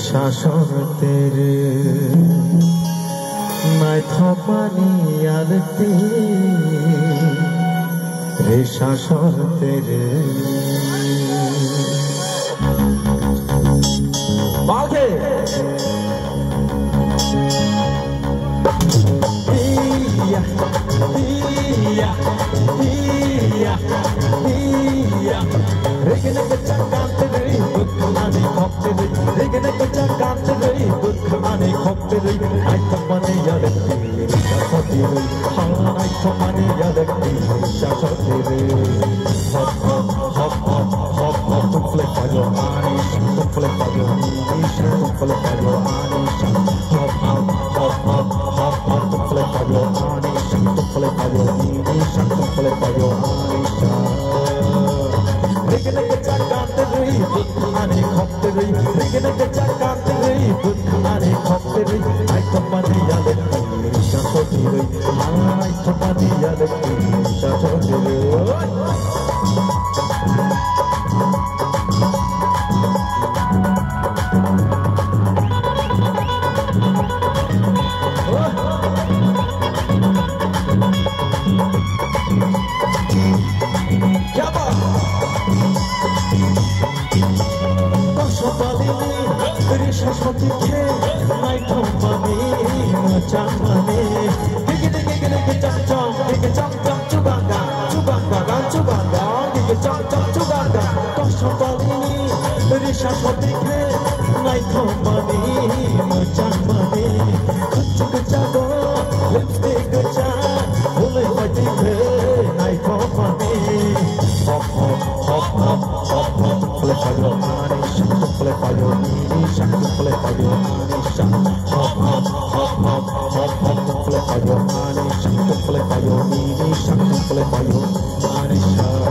শাসন তেরে নাই থমানি আলতি রে শাসন তেরে বাগে ইয়া ইয়া ইয়া ইয়া রেগনে চাকাতে রে বুকমানি খপতে রে রেগনে চাকাতে রে বুকমানি খপতে রে আই থমানি আলতি রে শাসন তেরে হাই থমানি আলতি রে শাসন তেরে hop hop hop hop hop hop to flip on your money to flip on your knees to flip on your money hop hop hop hop hop hop to flip on your money to flip on your knees to flip on your money Rigene ke chakante rei bukhane khopte rei Rigene ke chakante rei bukhane khopte rei ai thomani yale nisha soti rei ai thomani yale nisha soti rei Shashotike, my company, Chamane, dig jump jump, Chubanga, dig jump Chubanga, Toshopalini, Shashotike, my company, Chamane, Kuchukachago, lipstick a chat, only my ticket, my company, hop hop hop hop hop hop, flip on your money, flip on your knees, flip on your money, hop hop hop hop hop hop, flip on your money, flip on your knees, flip on your money.